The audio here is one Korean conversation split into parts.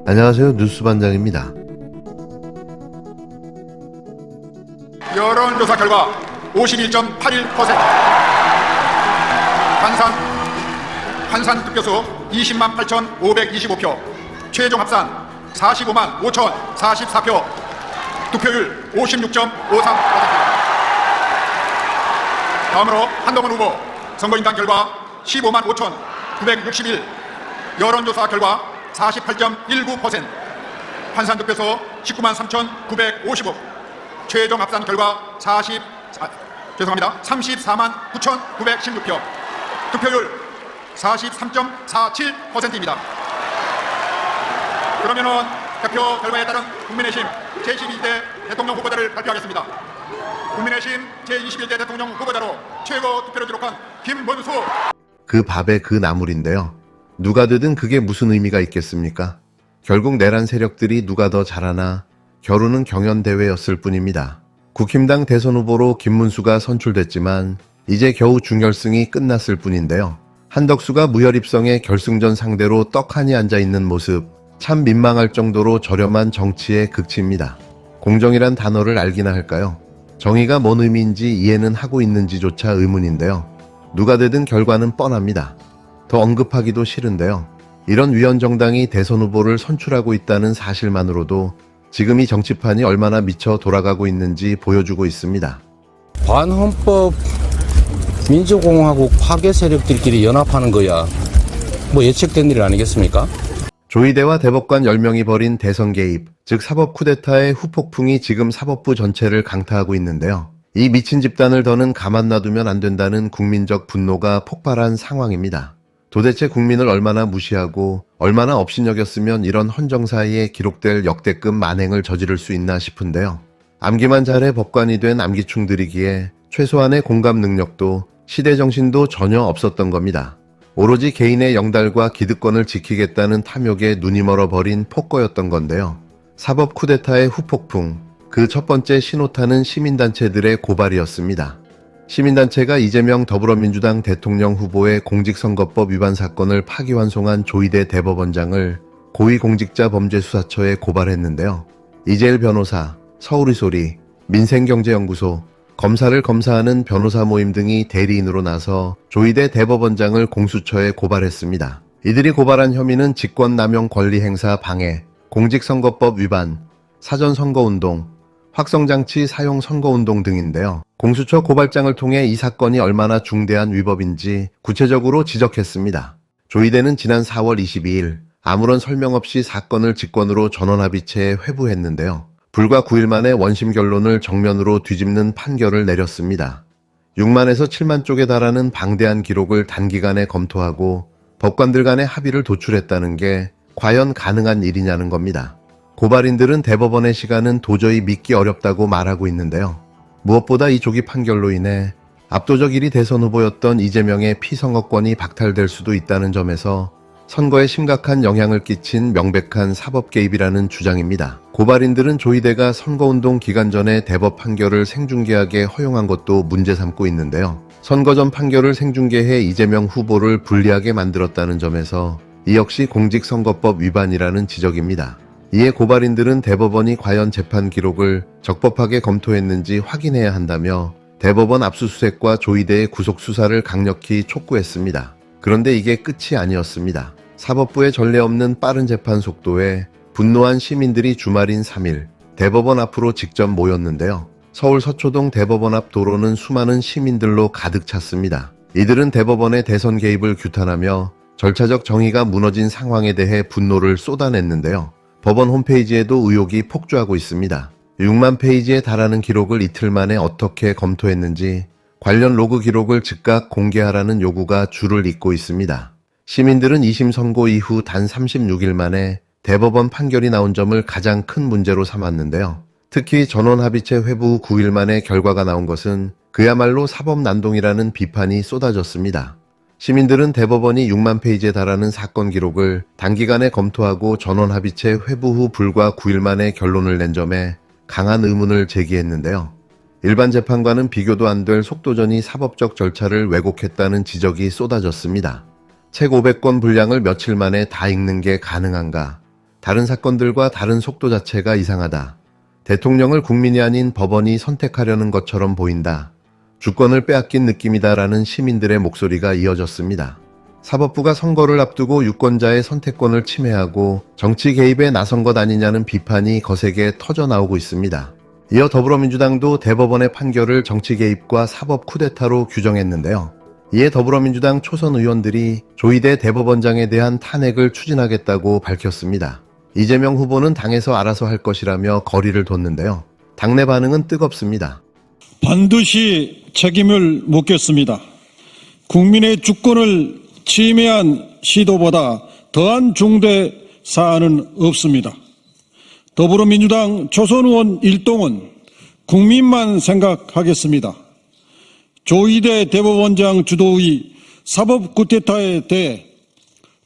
안녕하세요. 뉴스반장입니다. 여론조사 결과 51.81%, 환산 득표수 20만 8,525표, 최종 합산 45만 5,044표, 득표율 56.53%. 다음으로 한동훈 후보 선거인단 결과 15만 5,961, 여론조사 결과 48.19%, 환산 득표수 19만 3,955, 최종 합산 결과 34만 9,916표, 득표율 43.47%입니다. 그러면은 대표 결과에 따른 국민의힘 제12대 대통령 후보자를 발표하겠습니다. 국민의힘 제21대 대통령 후보자로 최고 득표를 기록한 김문수. 그 밥에 그 나물인데요. 누가 되든 그게 무슨 의미가 있겠습니까? 결국 내란 세력들이 누가 더 잘하나 결혼은 경연대회였을 뿐입니다. 국힘당 대선 후보로 김문수가 선출됐지만 이제 겨우 준결승이 끝났을 뿐인데요. 한덕수가 무혈입성의 결승전 상대로 떡하니 앉아있는 모습, 참 민망할 정도로 저렴한 정치의 극치입니다. 공정이란 단어를 알기나 할까요? 정의가 뭔 의미인지 이해는 하고 있는지조차 의문인데요. 누가 되든 결과는 뻔합니다. 더 언급하기도 싫은데요. 이런 위헌정당이 대선 후보를 선출하고 있다는 사실만으로도 지금 이 정치판이 얼마나 미쳐 돌아가고 있는지 보여주고 있습니다. 반헌법 민주공화국 파괴 세력들끼리 연합하는 거야 뭐 예측된 일 아니겠습니까? 조희대와 대법관 10명이 벌인 대선 개입, 즉 사법 쿠데타의 후폭풍이 지금 사법부 전체를 강타하고 있는데요. 이 미친 집단을 더는 가만 놔두면 안 된다는 국민적 분노가 폭발한 상황입니다. 도대체 국민을 얼마나 무시하고 얼마나 업신여겼으면 이런 헌정사이에 기록될 역대급 만행을 저지를 수 있나 싶은데요. 암기만 잘해 법관이 된 암기충들이기에 최소한의 공감 능력도 시대정신도 전혀 없었던 겁니다. 오로지 개인의 영달과 기득권을 지키겠다는 탐욕에 눈이 멀어버린 폭거였던 건데요. 사법 쿠데타의 후폭풍, 그 첫 번째 신호탄은 시민단체들의 고발이었습니다. 시민단체가 이재명 더불어민주당 대통령 후보의 공직선거법 위반 사건을 파기환송한 조희대 대법원장을 고위공직자범죄수사처에 고발했는데요. 이재일 변호사, 서울의 소리, 민생경제연구소, 검사를 검사하는 변호사 모임 등이 대리인으로 나서 조희대 대법원장을 공수처에 고발했습니다. 이들이 고발한 혐의는 직권남용 권리행사 방해, 공직선거법 위반, 사전선거운동, 확성장치 사용 선거운동 등인데요. 공수처 고발장을 통해 이 사건이 얼마나 중대한 위법인지 구체적으로 지적했습니다. 조희대는 지난 4월 22일 아무런 설명 없이 사건을 직권으로 전원합의체에 회부했는데요. 불과 9일 만에 원심 결론을 정면으로 뒤집는 판결을 내렸습니다. 6만에서 7만 쪽에 달하는 방대한 기록을 단기간에 검토하고 법관들 간의 합의를 도출했다는 게 과연 가능한 일이냐는 겁니다. 고발인들은 대법원의 시간은 도저히 믿기 어렵다고 말하고 있는데요. 무엇보다 이 조기 판결로 인해 압도적 1위 대선 후보였던 이재명의 피선거권이 박탈될 수도 있다는 점에서 선거에 심각한 영향을 끼친 명백한 사법 개입이라는 주장입니다. 고발인들은 조희대가 선거운동 기간 전에 대법 판결을 생중계하게 허용한 것도 문제 삼고 있는데요. 선거 전 판결을 생중계해 이재명 후보를 불리하게 만들었다는 점에서 이 역시 공직선거법 위반이라는 지적입니다. 이에 고발인들은 대법원이 과연 재판 기록을 적법하게 검토했는지 확인해야 한다며 대법원 압수수색과 조희대의 구속수사를 강력히 촉구했습니다. 그런데 이게 끝이 아니었습니다. 사법부의 전례 없는 빠른 재판 속도에 분노한 시민들이 주말인 3일 대법원 앞으로 직접 모였는데요. 서울 서초동 대법원 앞 도로는 수많은 시민들로 가득 찼습니다. 이들은 대법원의 대선 개입을 규탄하며 절차적 정의가 무너진 상황에 대해 분노를 쏟아냈는데요. 법원 홈페이지에도 의혹이 폭주하고 있습니다. 6만 페이지에 달하는 기록을 이틀 만에 어떻게 검토했는지 관련 로그 기록을 즉각 공개하라는 요구가 줄을 잇고 있습니다. 시민들은 2심 선고 이후 단 36일 만에 대법원 판결이 나온 점을 가장 큰 문제로 삼았는데요. 특히 전원합의체 회부 후 9일 만에 결과가 나온 것은 그야말로 사법난동이라는 비판이 쏟아졌습니다. 시민들은 대법원이 6만 페이지에 달하는 사건 기록을 단기간에 검토하고 전원합의체 회부 후 불과 9일 만에 결론을 낸 점에 강한 의문을 제기했는데요. 일반 재판과는 비교도 안 될 속도전이 사법적 절차를 왜곡했다는 지적이 쏟아졌습니다. 책 500권 분량을 며칠 만에 다 읽는 게 가능한가? 다른 사건들과 다른 속도 자체가 이상하다. 대통령을 국민이 아닌 법원이 선택하려는 것처럼 보인다. 주권을 빼앗긴 느낌이다라는 시민들의 목소리가 이어졌습니다. 사법부가 선거를 앞두고 유권자의 선택권을 침해하고 정치 개입에 나선 것 아니냐는 비판이 거세게 터져나오고 있습니다. 이어 더불어민주당도 대법원의 판결을 정치 개입과 사법 쿠데타로 규정했는데요. 이에 더불어민주당 초선 의원들이 조희대 대법원장에 대한 탄핵을 추진하겠다고 밝혔습니다. 이재명 후보는 당에서 알아서 할 것이라며 거리를 뒀는데요. 당내 반응은 뜨겁습니다. 반드시 책임을 묻겠습니다. 국민의 주권을 침해한 시도보다 더한 중대 사안은 없습니다. 더불어민주당 초선 의원 일동은 국민만 생각하겠습니다. 조희대 대법원장 주도의 사법 쿠데타에 대해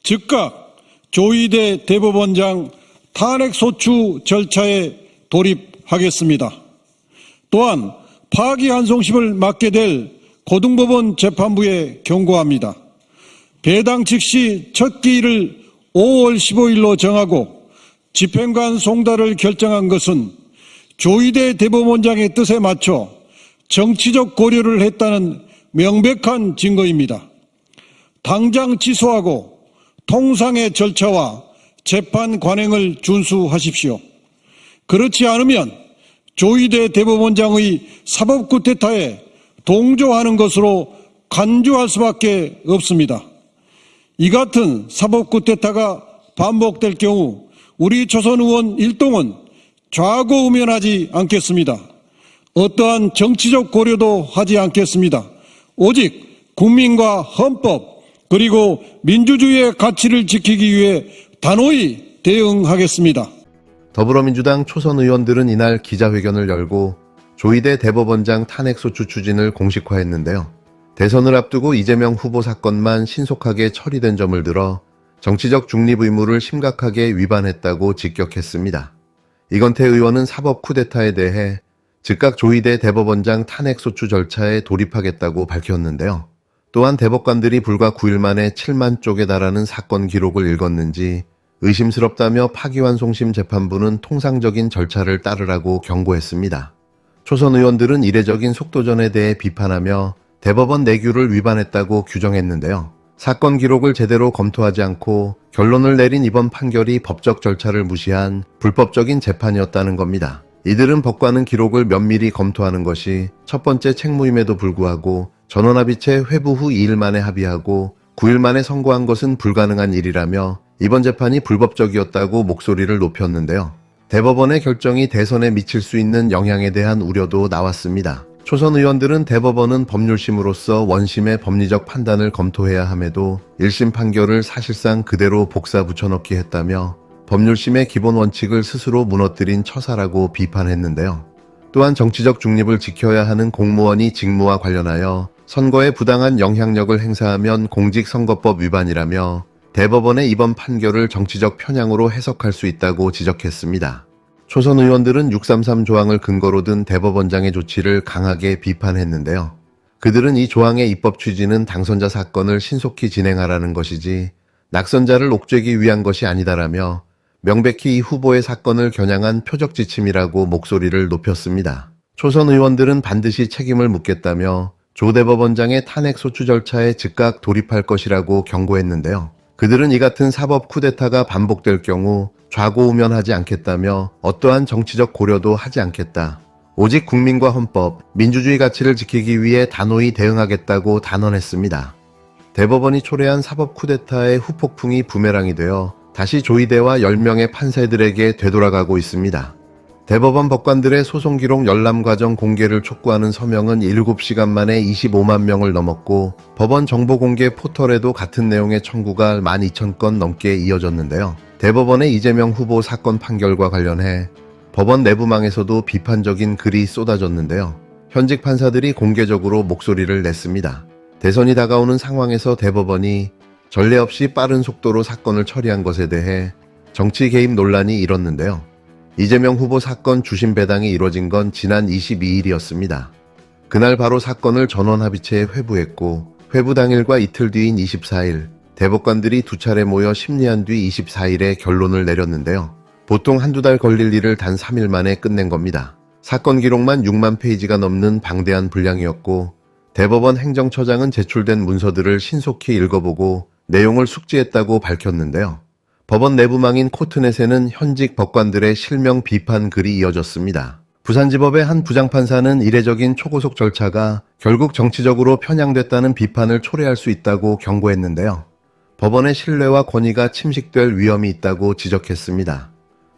즉각 조희대 대법원장 탄핵 소추 절차에 돌입하겠습니다. 또한 파기환송심을 맡게 될 고등법원 재판부에 경고합니다. 배당 즉시 첫 기일을 5월 15일로 정하고 집행관 송달을 결정한 것은 조희대 대법원장의 뜻에 맞춰 정치적 고려를 했다는 명백한 증거입니다. 당장 취소하고 통상의 절차와 재판 관행을 준수하십시오. 그렇지 않으면 조희대 대법원장의 사법 쿠데타에 동조하는 것으로 간주할 수밖에 없습니다. 이 같은 사법 쿠데타가 반복될 경우 우리 초선 의원 일동은 좌고우면하지 않겠습니다. 어떠한 정치적 고려도 하지 않겠습니다. 오직 국민과 헌법 그리고 민주주의의 가치를 지키기 위해 단호히 대응하겠습니다. 더불어민주당 초선 의원들은 이날 기자회견을 열고 조희대 대법원장 탄핵소추 추진을 공식화했는데요. 대선을 앞두고 이재명 후보 사건만 신속하게 처리된 점을 들어 정치적 중립 의무를 심각하게 위반했다고 직격했습니다. 이건태 의원은 사법 쿠데타에 대해 즉각 조희대 대법원장 탄핵소추 절차에 돌입하겠다고 밝혔는데요. 또한 대법관들이 불과 9일 만에 7만 쪽에 달하는 사건 기록을 읽었는지 의심스럽다며 파기환송심 재판부는 통상적인 절차를 따르라고 경고했습니다. 초선 의원들은 이례적인 속도전에 대해 비판하며 대법원 내규를 위반했다고 규정했는데요. 사건 기록을 제대로 검토하지 않고 결론을 내린 이번 판결이 법적 절차를 무시한 불법적인 재판이었다는 겁니다. 이들은 법관은 기록을 면밀히 검토하는 것이 첫 번째 책무임에도 불구하고 전원합의체 회부 후 2일 만에 합의하고 9일 만에 선고한 것은 불가능한 일이라며 이번 재판이 불법적이었다고 목소리를 높였는데요. 대법원의 결정이 대선에 미칠 수 있는 영향에 대한 우려도 나왔습니다. 초선 의원들은 대법원은 법률심으로서 원심의 법리적 판단을 검토해야 함에도 1심 판결을 사실상 그대로 복사 붙여넣기 했다며 법률심의 기본 원칙을 스스로 무너뜨린 처사라고 비판했는데요. 또한 정치적 중립을 지켜야 하는 공무원이 직무와 관련하여 선거에 부당한 영향력을 행사하면 공직선거법 위반이라며 대법원의 이번 판결을 정치적 편향으로 해석할 수 있다고 지적했습니다. 초선 의원들은 633 조항을 근거로 든 대법원장의 조치를 강하게 비판했는데요. 그들은 이 조항의 입법 취지는 당선자 사건을 신속히 진행하라는 것이지 낙선자를 옥죄기 위한 것이 아니다라며 명백히 이 후보의 사건을 겨냥한 표적 지침이라고 목소리를 높였습니다. 초선 의원들은 반드시 책임을 묻겠다며 조 대법원장의 탄핵 소추 절차에 즉각 돌입할 것이라고 경고했는데요. 그들은 이 같은 사법 쿠데타가 반복될 경우 좌고우면하지 않겠다며 어떠한 정치적 고려도 하지 않겠다. 오직 국민과 헌법, 민주주의 가치를 지키기 위해 단호히 대응하겠다고 단언했습니다. 대법원이 초래한 사법 쿠데타의 후폭풍이 부메랑이 되어 다시 조희대와 10명의 판사들에게 되돌아가고 있습니다. 대법원 법관들의 소송 기록 열람 과정 공개를 촉구하는 서명은 7시간 만에 25만 명을 넘었고 법원 정보 공개 포털에도 같은 내용의 청구가 12,000건 넘게 이어졌는데요. 대법원의 이재명 후보 사건 판결과 관련해 법원 내부망에서도 비판적인 글이 쏟아졌는데요. 현직 판사들이 공개적으로 목소리를 냈습니다. 대선이 다가오는 상황에서 대법원이 전례 없이 빠른 속도로 사건을 처리한 것에 대해 정치 개입 논란이 일었는데요. 이재명 후보 사건 주심 배당이 이뤄진 건 지난 22일이었습니다. 그날 바로 사건을 전원합의체에 회부했고 회부 당일과 이틀 뒤인 24일 대법관들이 두 차례 모여 심리한 뒤 24일에 결론을 내렸는데요. 보통 한두 달 걸릴 일을 단 3일 만에 끝낸 겁니다. 사건 기록만 6만 페이지가 넘는 방대한 분량이었고 대법원 행정처장은 제출된 문서들을 신속히 읽어보고 내용을 숙지했다고 밝혔는데요. 법원 내부망인 코트넷에는 현직 법관들의 실명 비판 글이 이어졌습니다. 부산지법의 한 부장판사는 이례적인 초고속 절차가 결국 정치적으로 편향됐다는 비판을 초래할 수 있다고 경고했는데요. 법원의 신뢰와 권위가 침식될 위험이 있다고 지적했습니다.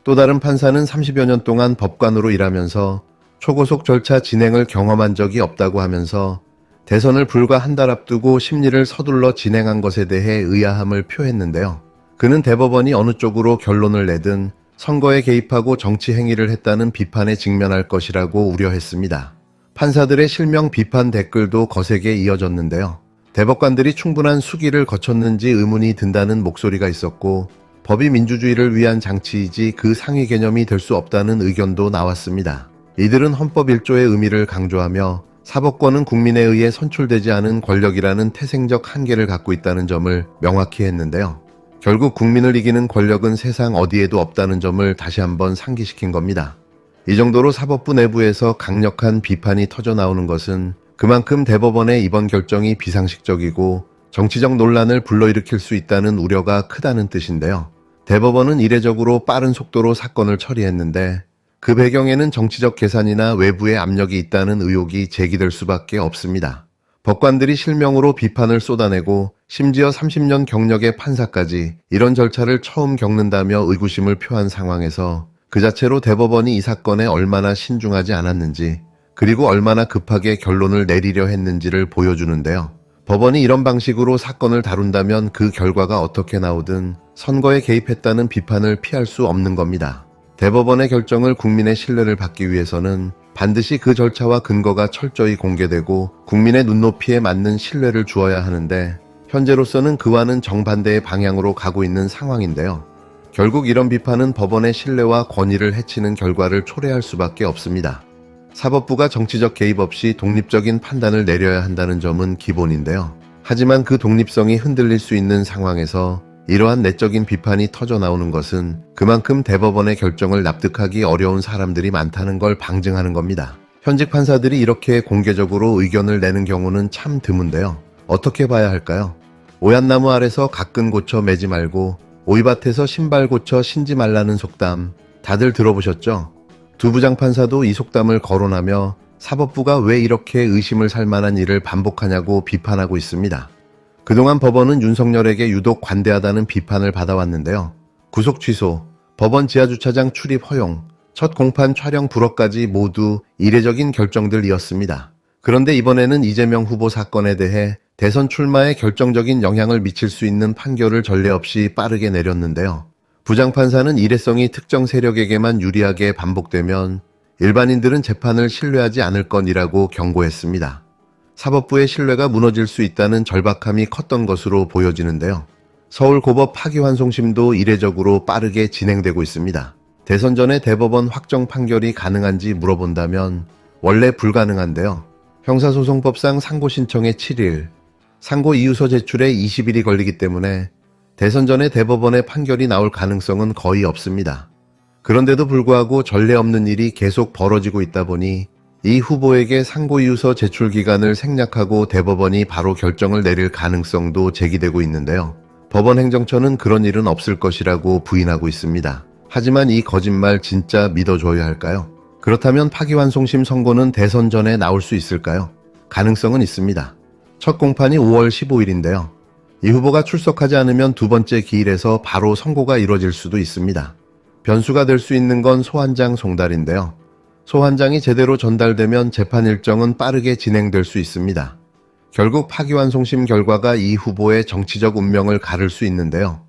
또 다른 판사는 30여 년 동안 법관으로 일하면서 초고속 절차 진행을 경험한 적이 없다고 하면서 대선을 불과 한 달 앞두고 심리를 서둘러 진행한 것에 대해 의아함을 표했는데요. 그는 대법원이 어느 쪽으로 결론을 내든 선거에 개입하고 정치 행위를 했다는 비판에 직면할 것이라고 우려했습니다. 판사들의 실명 비판 댓글도 거세게 이어졌는데요. 대법관들이 충분한 수기를 거쳤는지 의문이 든다는 목소리가 있었고 법이 민주주의를 위한 장치이지 그 상위 개념이 될 수 없다는 의견도 나왔습니다. 이들은 헌법 1조의 의미를 강조하며 사법권은 국민에 의해 선출되지 않은 권력이라는 태생적 한계를 갖고 있다는 점을 명확히 했는데요. 결국 국민을 이기는 권력은 세상 어디에도 없다는 점을 다시 한번 상기시킨 겁니다. 이 정도로 사법부 내부에서 강력한 비판이 터져나오는 것은 그만큼 대법원의 이번 결정이 비상식적이고 정치적 논란을 불러일으킬 수 있다는 우려가 크다는 뜻인데요. 대법원은 이례적으로 빠른 속도로 사건을 처리했는데 그 배경에는 정치적 계산이나 외부의 압력이 있다는 의혹이 제기될 수밖에 없습니다. 법관들이 실명으로 비판을 쏟아내고 심지어 30년 경력의 판사까지 이런 절차를 처음 겪는다며 의구심을 표한 상황에서 그 자체로 대법원이 이 사건에 얼마나 신중하지 않았는지 그리고 얼마나 급하게 결론을 내리려 했는지를 보여주는데요. 법원이 이런 방식으로 사건을 다룬다면 그 결과가 어떻게 나오든 선거에 개입했다는 비판을 피할 수 없는 겁니다. 대법원의 결정을 국민의 신뢰를 받기 위해서는 반드시 그 절차와 근거가 철저히 공개되고 국민의 눈높이에 맞는 신뢰를 주어야 하는데 현재로서는 그와는 정반대의 방향으로 가고 있는 상황인데요. 결국 이런 비판은 법원의 신뢰와 권위를 해치는 결과를 초래할 수밖에 없습니다. 사법부가 정치적 개입 없이 독립적인 판단을 내려야 한다는 점은 기본인데요. 하지만 그 독립성이 흔들릴 수 있는 상황에서 이러한 내적인 비판이 터져나오는 것은 그만큼 대법원의 결정을 납득하기 어려운 사람들이 많다는 걸 방증하는 겁니다. 현직 판사들이 이렇게 공개적으로 의견을 내는 경우는 참 드문데요. 어떻게 봐야 할까요? 오얏나무 아래서 각근 고쳐 매지 말고 오이밭에서 신발 고쳐 신지 말라는 속담 다들 들어보셨죠? 두 부장판사도 이 속담을 거론하며 사법부가 왜 이렇게 의심을 살 만한 일을 반복하냐고 비판하고 있습니다. 그동안 법원은 윤석열에게 유독 관대하다는 비판을 받아왔는데요. 구속 취소, 법원 지하주차장 출입 허용, 첫 공판 촬영 불허까지 모두 이례적인 결정들이었습니다. 그런데 이번에는 이재명 후보 사건에 대해 대선 출마에 결정적인 영향을 미칠 수 있는 판결을 전례 없이 빠르게 내렸는데요. 부장판사는 일회성이 특정 세력에게만 유리하게 반복되면 일반인들은 재판을 신뢰하지 않을 건이라고 경고했습니다. 사법부의 신뢰가 무너질 수 있다는 절박함이 컸던 것으로 보여지는데요. 서울고법 파기환송심도 이례적으로 빠르게 진행되고 있습니다. 대선 전에 대법원 확정 판결이 가능한지 물어본다면 원래 불가능한데요. 형사소송법상 상고 신청에 7일, 상고 이유서 제출에 20일이 걸리기 때문에 대선 전에 대법원의 판결이 나올 가능성은 거의 없습니다. 그런데도 불구하고 전례 없는 일이 계속 벌어지고 있다 보니 이 후보에게 상고 이유서 제출 기간을 생략하고 대법원이 바로 결정을 내릴 가능성도 제기되고 있는데요. 법원 행정처는 그런 일은 없을 것이라고 부인하고 있습니다. 하지만 이 거짓말 진짜 믿어줘야 할까요? 그렇다면 파기환송심 선고는 대선 전에 나올 수 있을까요? 가능성은 있습니다. 첫 공판이 5월 15일인데요. 이 후보가 출석하지 않으면 두 번째 기일에서 바로 선고가 이뤄질 수도 있습니다. 변수가 될 수 있는 건 소환장 송달인데요. 소환장이 제대로 전달되면 재판 일정은 빠르게 진행될 수 있습니다. 결국 파기환송심 결과가 이 후보의 정치적 운명을 가를 수 있는데요.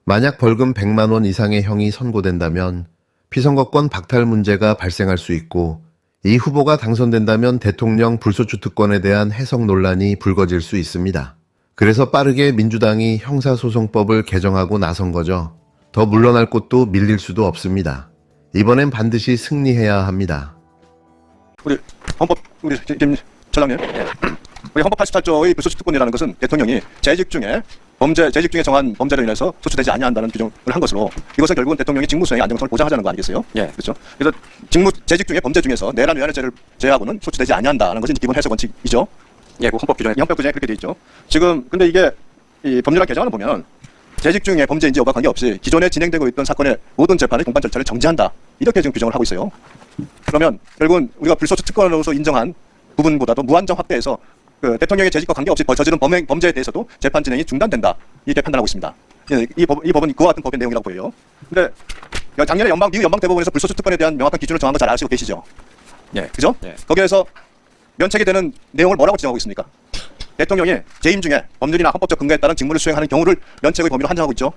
만약 벌금 100만 원 이상의 형이 선고된다면 피선거권 박탈 문제가 발생할 수 있고 이 후보가 당선된다면 대통령 불소추 특권에 대한 해석 논란이 불거질 수 있습니다. 그래서 빠르게 민주당이 형사소송법을 개정하고 나선 거죠. 더 물러날 곳도 밀릴 수도 없습니다. 이번엔 반드시 승리해야 합니다. 우리 지금 처장님, 우리 헌법 88조의 불소추 특권이라는 것은 대통령이 재직 중에 재직 중에 정한 범죄로 인해서 소추되지 아니한다는 규정을 한 것으로 이것은 결국은 대통령의 직무 수행의 안정성을 보장하자는 거 아니겠어요? 예. 그렇죠. 그래서 재직 중에 범죄 중에서 내란 외환죄를 제외하고는 소추되지 아니한다는 것이 기본 해석 원칙이죠. 예, 그 헌법 규정에 헌법 규정에 그렇게 돼 있죠. 지금 근데 이게 이 법률안 개정안을 보면 재직 중에 범죄인지 여부와 관계없이 기존에 진행되고 있던 사건의 모든 재판의 공판 절차를 정지한다. 이렇게 지금 규정을 하고 있어요. 그러면 결국은 우리가 불소추 특권으로서 인정한 부분보다도 무한정 확대해서 그 대통령의 재직과 관계없이 저지른 범죄에 대해서도 재판 진행이 중단된다. 이렇게 판단하고 있습니다. 이 법은 그와 같은 법의 내용이라고 보여요. 근데 작년에 미국 연방 대법원에서 불소추 특권에 대한 명확한 기준을 정한 거 잘 아시고 계시죠? 예. 그죠? 예. 거기에서 면책이 되는 내용을 뭐라고 지정하고 있습니까? 대통령이 재임 중에 법률이나 헌법적 근거에 따른 직무를 수행하는 경우를 면책의 범위로 한정하고 있죠.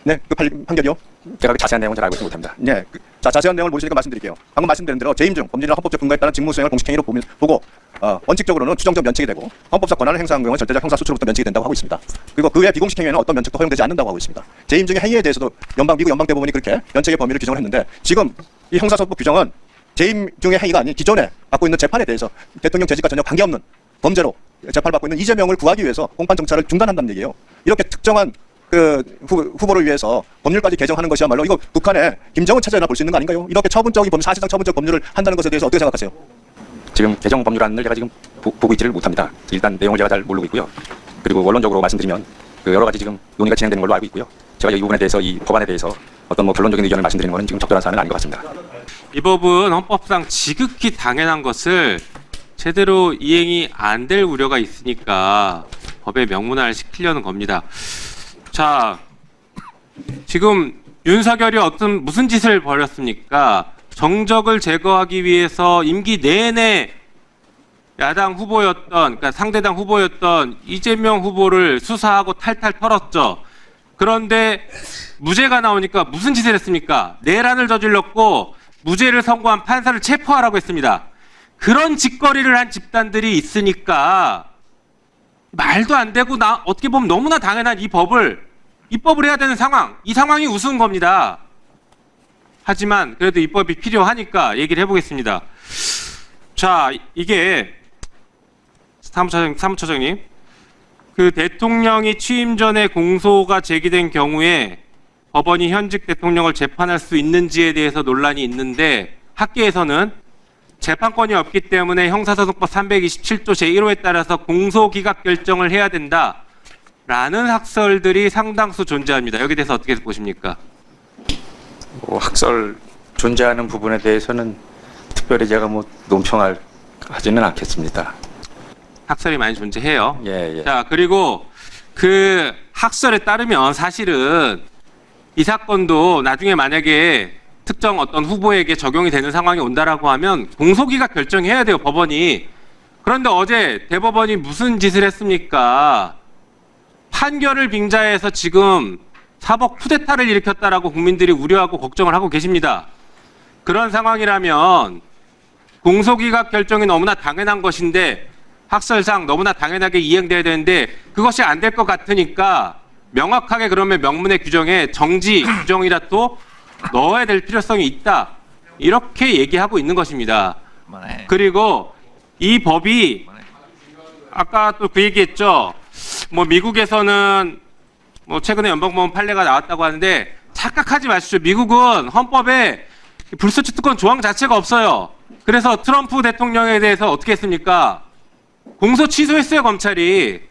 네, 그 판결이요. 제가 그 자세한 내용은 잘 알고 있지 못합니다. 네, 자 자세한 내용을 모르시니까 말씀드릴게요. 방금 말씀드린 대로 재임 중 법률이나 헌법적 근거에 따른 직무 수행을 공식 행위로 보고 원칙적으로는 추정적 면책이 되고 헌법적 권한을 행사한 경우는 절대적 형사 수출로부터 면책이 된다고 하고 있습니다. 그리고 그 외 비공식 행위에는 어떤 면책도 허용되지 않는다고 하고 있습니다. 재임 중의 행위에 대해서도 미국 연방 대법원이 그렇게 면책의 범위를 규정을 했는데 지금 이 형사소법 규정은 재임 중의 행위가 아닌 기존에 받고 있는 재판에 대해서 대통령 재직과 전혀 관계없는 범죄로 재판을 받고 있는 이재명을 구하기 위해서 공판 정찰을 중단한다는 얘기예요. 이렇게 특정한 그 후보를 위해서 법률까지 개정하는 것이야말로 이거 북한의 김정은 체제나 볼 수 있는 거 아닌가요? 이렇게 처분적인 사실상 처분적 법률을 한다는 것에 대해서 어떻게 생각하세요? 지금 개정 법률안을 제가 지금 보고 있지를 못합니다. 일단 내용을 제가 잘 모르고 있고요. 그리고 원론적으로 말씀드리면 그 여러 가지 지금 논의가 진행되는 걸로 알고 있고요. 제가 이 부분에 대해서 이 법안에 대해서 어떤 뭐 결론적인 의견을 말씀드리는 것은 지금 적절한 사안은 아닌 것 같습니다. 이 법은 헌법상 지극히 당연한 것을 제대로 이행이 안 될 우려가 있으니까 법에 명문화를 시키려는 겁니다. 자, 지금 윤석열이 무슨 짓을 벌였습니까? 정적을 제거하기 위해서 임기 내내 야당 후보였던, 그러니까 상대당 후보였던 이재명 후보를 수사하고 탈탈 털었죠. 그런데 무죄가 나오니까 무슨 짓을 했습니까? 내란을 저질렀고 무죄를 선고한 판사를 체포하라고 했습니다. 그런 짓거리를 한 집단들이 있으니까 말도 안 되고 어떻게 보면 너무나 당연한 입법을 해야 되는 상황, 이 상황이 우스운 겁니다. 하지만 그래도 입법이 필요하니까 얘기를 해보겠습니다. 자, 이게 사무처장님, 그 대통령이 취임 전에 공소가 제기된 경우에 법원이 현직 대통령을 재판할 수 있는지에 대해서 논란이 있는데 학계에서는 재판권이 없기 때문에 형사소송법 327조 제1호에 따라서 공소기각 결정을 해야 된다라는 학설들이 상당수 존재합니다. 여기에 대해서 어떻게 보십니까? 뭐 학설 존재하는 부분에 대해서는 특별히 제가 뭐 논평하지는 않겠습니다. 학설이 많이 존재해요. 예. 자, 그리고 그 학설에 따르면 사실은 이 사건도 나중에 만약에 특정 어떤 후보에게 적용이 되는 상황이 온다라고 하면 공소기각 결정해야 돼요, 법원이. 그런데 어제 대법원이 무슨 짓을 했습니까? 판결을 빙자해서 지금 사법 쿠데타를 일으켰다라고 국민들이 우려하고 걱정을 하고 계십니다. 그런 상황이라면 공소기각 결정이 너무나 당연한 것인데 학설상 너무나 당연하게 이행돼야 되는데 그것이 안 될 것 같으니까 명확하게 그러면 명문의 규정에 정지 규정이라도 넣어야 될 필요성이 있다. 이렇게 얘기하고 있는 것입니다. 그리고 이 법이 아까 또 그 얘기했죠. 뭐 미국에서는 뭐 최근에 연방법원 판례가 나왔다고 하는데 착각하지 마십시오. 미국은 헌법에 불소추 특권 조항 자체가 없어요. 그래서 트럼프 대통령에 대해서 어떻게 했습니까? 공소 취소했어요, 검찰이.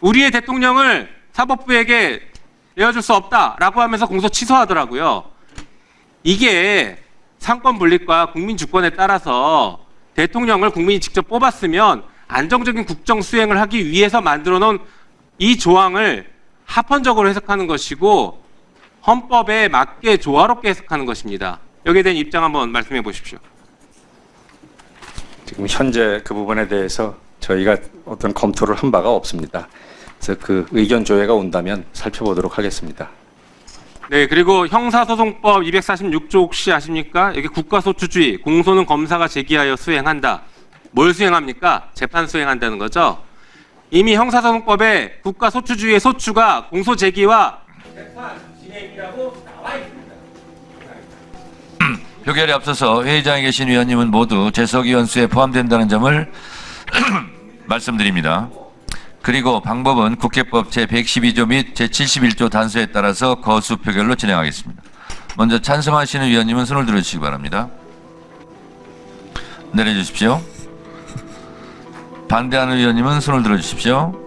우리의 대통령을 사법부에게 내어줄 수 없다라고 하면서 공소 취소하더라고요. 이게 상권 분립과 국민 주권에 따라서 대통령을 국민이 직접 뽑았으면 안정적인 국정 수행을 하기 위해서 만들어 놓은 이 조항을 합헌적으로 해석하는 것이고 헌법에 맞게 조화롭게 해석하는 것입니다. 여기에 대한 입장 한번 말씀해 보십시오. 지금 현재 그 부분에 대해서 저희가 어떤 검토를 한 바가 없습니다. 그래서 그 의견 조회가 온다면 살펴보도록 하겠습니다. 네, 그리고 형사소송법 246조 혹시 아십니까? 여기 국가소추주의, 공소는 검사가 제기하여 수행한다. 뭘 수행합니까? 재판 수행한다는 거죠. 이미 형사소송법에 국가소추주의의 소추가 공소제기와 재판 진행이라고 나와 있습니다. 표결에 앞서서 회의장에 계신 위원님은 모두 재석위원 수에 포함된다는 점을 말씀드립니다. 그리고 방법은 국회법 제112조 및 제71조 단서에 따라서 거수 표결로 진행하겠습니다. 먼저 찬성하시는 위원님은 손을 들어주시기 바랍니다. 내려주십시오. 반대하는 위원님은 손을 들어주십시오.